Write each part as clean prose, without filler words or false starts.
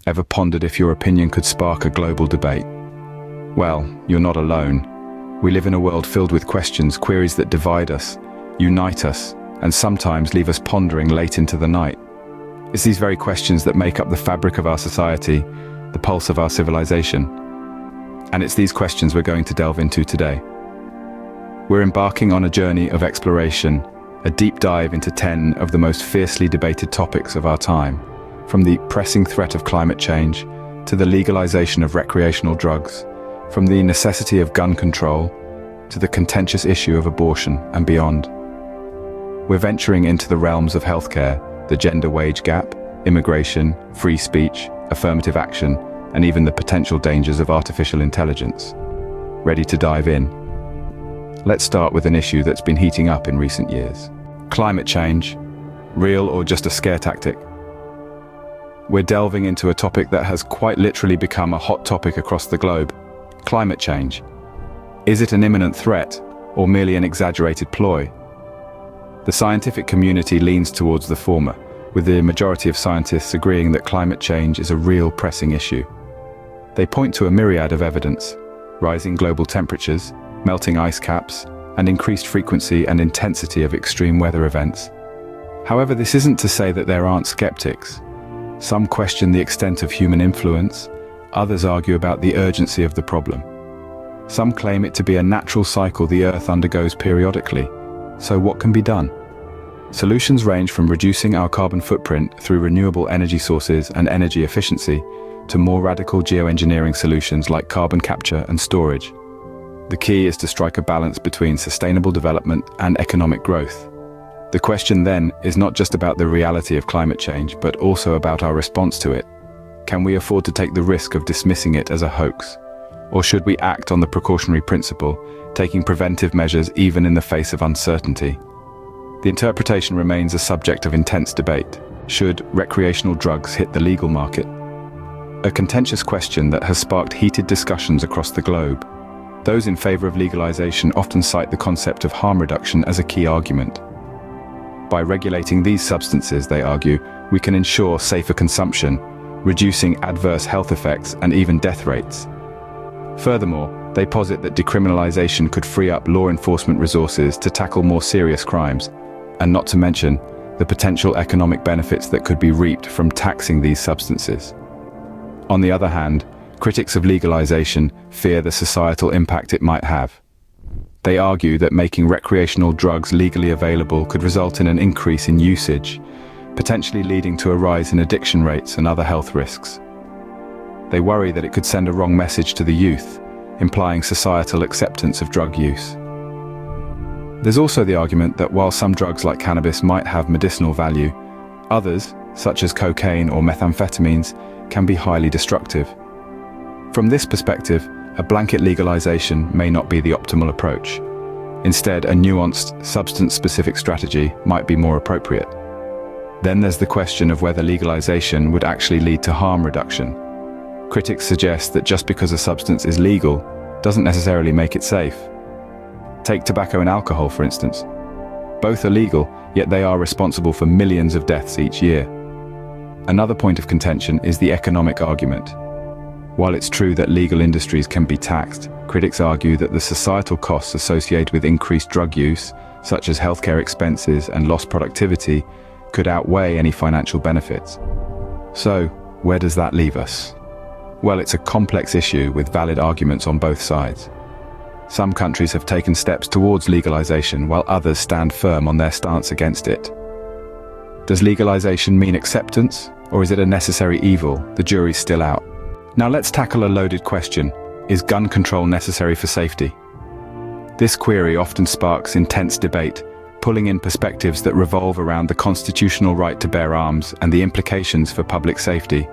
Ever pondered if your opinion could spark a global debate? Well, you're not alone. We live in a world filled with questions, queries that divide us, unite us, and sometimes leave us pondering late into the night. It's these very questions that make up the fabric of our society, the pulse of our civilization. And it's these questions we're going to delve into today. We're embarking on a journey of exploration, a deep dive into 10 of the most fiercely debated topics of our time, from the pressing threat of climate change to the legalization of recreational drugs, from the necessity of gun control to the contentious issue of abortion and beyond. We're venturing into the realms of healthcare, the gender wage gap, immigration, free speech, affirmative action, and even the potential dangers of artificial intelligence. Ready to dive in? Let's start with an issue that's been heating up in recent years. Climate change, real or just a scare tactic? We're delving into a topic that has quite literally become a hot topic across the globe. Climate change. Is it an imminent threat or merely an exaggerated ploy? The scientific community leans towards the former, with the majority of scientists agreeing that climate change is a real pressing issue. They point to a myriad of evidence: rising global temperatures, melting ice caps, and increased frequency and intensity of extreme weather events. However, this isn't to say that there aren't skeptics. Some question the extent of human influence, others argue about the urgency of the problem. Some claim it to be a natural cycle the Earth undergoes periodically. So what can be done? Solutions range from reducing our carbon footprint through renewable energy sources and energy efficiency to more radical geoengineering solutions like carbon capture and storage. The key is to strike a balance between sustainable development and economic growth. The question then is not just about the reality of climate change, but also about our response to it. Can we afford to take the risk of dismissing it as a hoax? Or should we act on the precautionary principle, taking preventive measures even in the face of uncertainty? The interpretation remains a subject of intense debate. Should recreational drugs hit the legal market? A contentious question that has sparked heated discussions across the globe. Those in favor of legalization often cite the concept of harm reduction as a key argument. By regulating these substances, they argue, we can ensure safer consumption, reducing adverse health effects and even death rates. Furthermore, they posit that decriminalization could free up law enforcement resources to tackle more serious crimes, and not to mention the potential economic benefits that could be reaped from taxing these substances. On the other hand, critics of legalization fear the societal impact it might have. They argue that making recreational drugs legally available could result in an increase in usage, potentially leading to a rise in addiction rates and other health risks. They worry that it could send a wrong message to the youth, implying societal acceptance of drug use. There's also the argument that while some drugs like cannabis might have medicinal value, others, such as cocaine or methamphetamines, can be highly destructive. From this perspective, a blanket legalization may not be the optimal approach. Instead, a nuanced, substance-specific strategy might be more appropriate. Then there's the question of whether legalization would actually lead to harm reduction. Critics suggest that just because a substance is legal doesn't necessarily make it safe. Take tobacco and alcohol, for instance. Both are legal, yet they are responsible for millions of deaths each year. Another point of contention is the economic argument. While it's true that legal industries can be taxed, critics argue that the societal costs associated with increased drug use, such as healthcare expenses and lost productivity, could outweigh any financial benefits. So, where does that leave us? Well, it's a complex issue with valid arguments on both sides. Some countries have taken steps towards legalization, while others stand firm on their stance against it. Does legalization mean acceptance, or is it a necessary evil? The jury's still out. Now let's tackle a loaded question. Is gun control necessary for safety? This query often sparks intense debate, pulling in perspectives that revolve around the constitutional right to bear arms and the implications for public safety.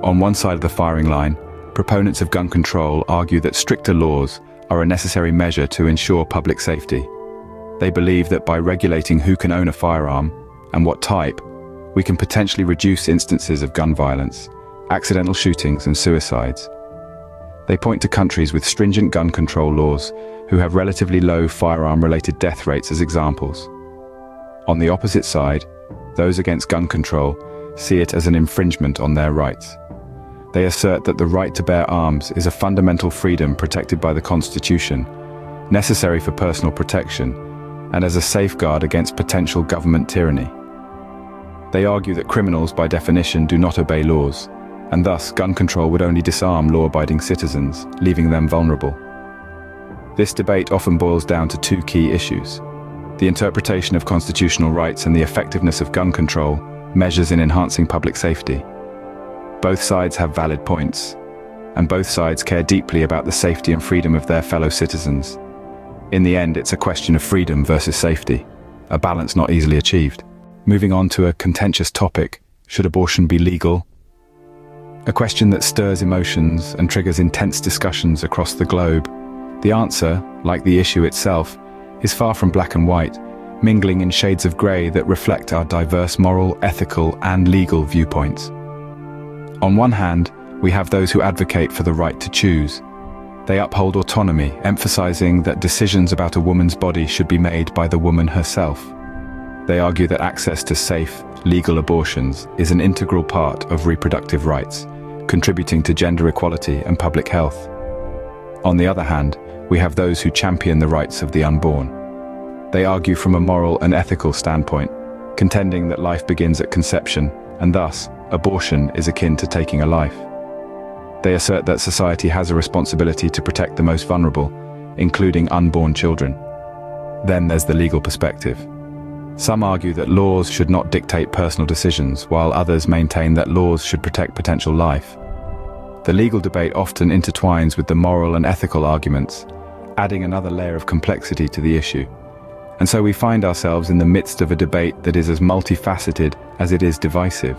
On one side of the firing line, proponents of gun control argue that stricter laws are a necessary measure to ensure public safety. They believe that by regulating who can own a firearm, and what type, we can potentially reduce instances of gun violence, accidental shootings and suicides. They point to countries with stringent gun control laws who have relatively low firearm-related death rates as examples. On the opposite side, those against gun control see it as an infringement on their rights. They assert that the right to bear arms is a fundamental freedom protected by the Constitution, necessary for personal protection, and as a safeguard against potential government tyranny. They argue that criminals, by definition, do not obey laws, and thus gun control would only disarm law-abiding citizens, leaving them vulnerable. This debate often boils down to two key issues: the interpretation of constitutional rights and the effectiveness of gun control measures in enhancing public safety. Both sides have valid points, and both sides care deeply about the safety and freedom of their fellow citizens. In the end, it's a question of freedom versus safety, a balance not easily achieved. Moving on to a contentious topic: should abortion be legal? A question that stirs emotions and triggers intense discussions across the globe. The answer, like the issue itself, is far from black and white, mingling in shades of grey that reflect our diverse moral, ethical, and legal viewpoints. On one hand, we have those who advocate for the right to choose. They uphold autonomy, emphasizing that decisions about a woman's body should be made by the woman herself. They argue that access to safe, legal abortions is an integral part of reproductive rights, contributing to gender equality and public health. On the other hand, we have those who champion the rights of the unborn. They argue from a moral and ethical standpoint, contending that life begins at conception, and thus, abortion is akin to taking a life. They assert that society has a responsibility to protect the most vulnerable, including unborn children. Then there's the legal perspective. Some argue that laws should not dictate personal decisions, while others maintain that laws should protect potential life. The legal debate often intertwines with the moral and ethical arguments, adding another layer of complexity to the issue. And so we find ourselves in the midst of a debate that is as multifaceted as it is divisive.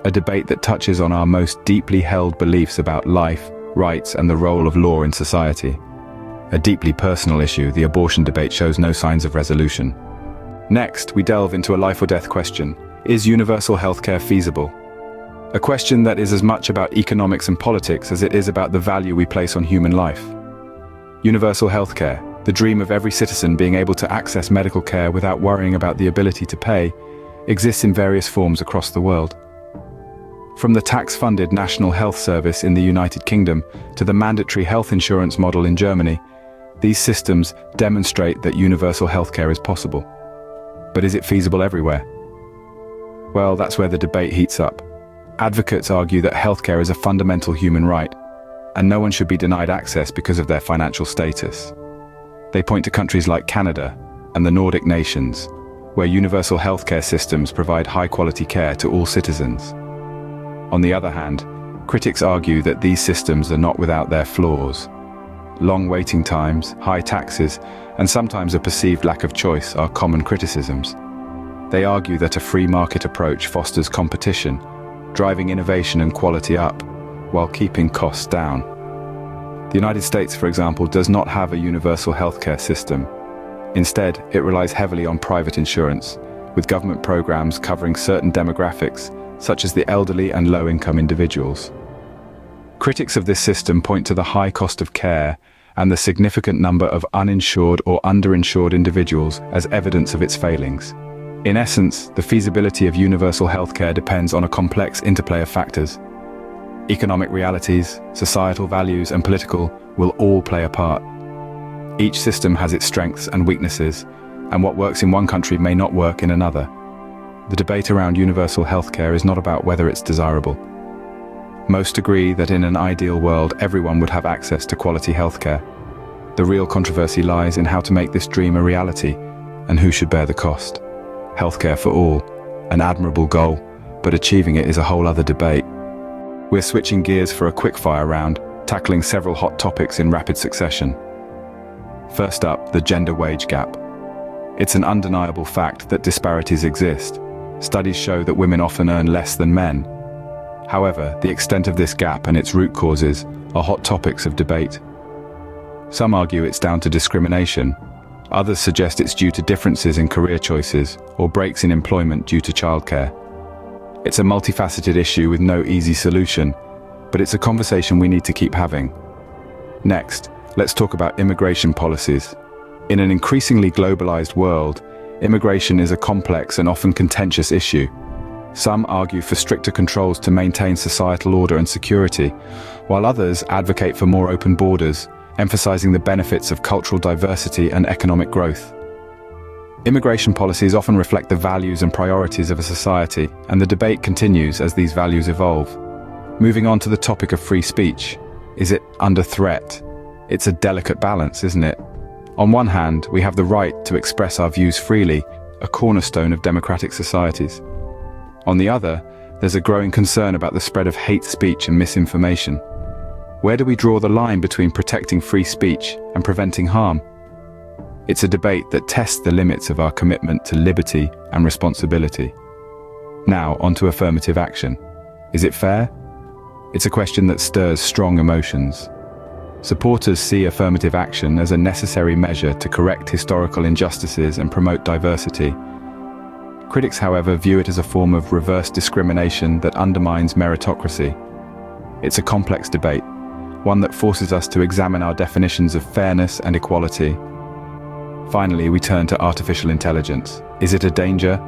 A debate that touches on our most deeply held beliefs about life, rights, and the role of law in society. A deeply personal issue, the abortion debate shows no signs of resolution. Next, we delve into a life-or-death question. Is universal healthcare feasible? A question that is as much about economics and politics as it is about the value we place on human life. Universal healthcare, the dream of every citizen being able to access medical care without worrying about the ability to pay, exists in various forms across the world. From the tax-funded National Health Service in the United Kingdom to the mandatory health insurance model in Germany, these systems demonstrate that universal healthcare is possible. But is it feasible everywhere? Well, that's where the debate heats up. Advocates argue that healthcare is a fundamental human right, and no one should be denied access because of their financial status. They point to countries like Canada and the Nordic nations, where universal healthcare systems provide high-quality care to all citizens. On the other hand, critics argue that these systems are not without their flaws. Long waiting times, high taxes, and sometimes a perceived lack of choice are common criticisms. They argue that a free market approach fosters competition, driving innovation and quality up, while keeping costs down. The United States, for example, does not have a universal healthcare system. Instead, it relies heavily on private insurance, with government programs covering certain demographics, such as the elderly and low-income individuals. Critics of this system point to the high cost of care and the significant number of uninsured or underinsured individuals as evidence of its failings. In essence, the feasibility of universal healthcare depends on a complex interplay of factors. Economic realities, societal values, and political will all play a part. Each system has its strengths and weaknesses, and what works in one country may not work in another. The debate around universal healthcare is not about whether it's desirable. Most agree that in an ideal world, everyone would have access to quality healthcare. The real controversy lies in how to make this dream a reality, and who should bear the cost. Healthcare for all, an admirable goal, but achieving it is a whole other debate. We're switching gears for a quick-fire round, tackling several hot topics in rapid succession. First up, the gender wage gap. It's an undeniable fact that disparities exist. Studies show that women often earn less than men. However, the extent of this gap and its root causes are hot topics of debate. Some argue it's down to discrimination. Others suggest it's due to differences in career choices or breaks in employment due to childcare. It's a multifaceted issue with no easy solution, but it's a conversation we need to keep having. Next, let's talk about immigration policies. In an increasingly globalized world, immigration is a complex and often contentious issue. Some argue for stricter controls to maintain societal order and security, while others advocate for more open borders, emphasizing the benefits of cultural diversity and economic growth. Immigration policies often reflect the values and priorities of a society, and the debate continues as these values evolve. Moving on to the topic of free speech. Is it under threat? It's a delicate balance, isn't it? On one hand, we have the right to express our views freely, a cornerstone of democratic societies. On the other, there's a growing concern about the spread of hate speech and misinformation. Where do we draw the line between protecting free speech and preventing harm? It's a debate that tests the limits of our commitment to liberty and responsibility. Now, onto affirmative action. Is it fair? It's a question that stirs strong emotions. Supporters see affirmative action as a necessary measure to correct historical injustices and promote diversity. Critics, however, view it as a form of reverse discrimination that undermines meritocracy. It's a complex debate, one that forces us to examine our definitions of fairness and equality. Finally, we turn to artificial intelligence. Is it a danger?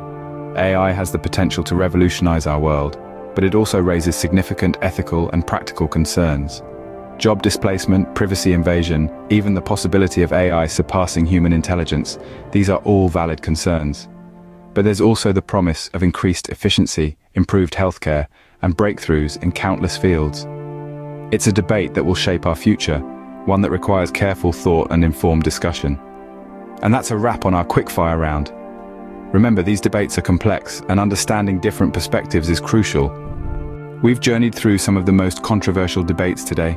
AI has the potential to revolutionize our world, but it also raises significant ethical and practical concerns. Job displacement, privacy invasion, even the possibility of AI surpassing human intelligence, these are all valid concerns. But there's also the promise of increased efficiency, improved healthcare, and breakthroughs in countless fields. It's a debate that will shape our future, one that requires careful thought and informed discussion. And that's a wrap on our quickfire round. Remember, these debates are complex, and understanding different perspectives is crucial. We've journeyed through some of the most controversial debates today,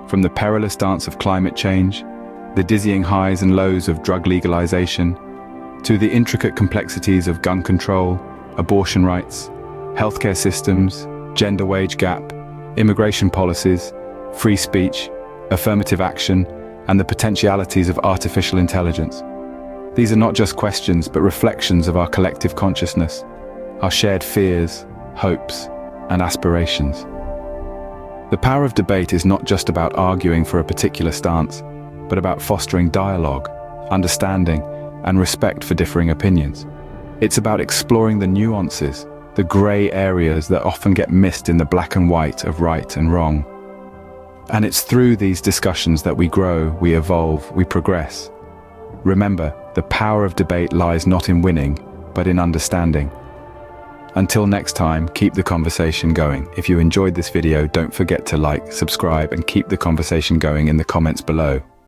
from the perilous dance of climate change, the dizzying highs and lows of drug legalization, to the intricate complexities of gun control, abortion rights, healthcare systems, gender wage gap, immigration policies, free speech, affirmative action, and the potentialities of artificial intelligence. These are not just questions, but reflections of our collective consciousness, our shared fears, hopes, and aspirations. The power of debate is not just about arguing for a particular stance, but about fostering dialogue, understanding, and respect for differing opinions. It's about exploring the nuances, the grey areas that often get missed in the black and white of right and wrong. And it's through these discussions that we grow, we evolve, we progress. Remember, the power of debate lies not in winning, but in understanding. Until next time, keep the conversation going. If you enjoyed this video, don't forget to like, subscribe, and keep the conversation going in the comments below.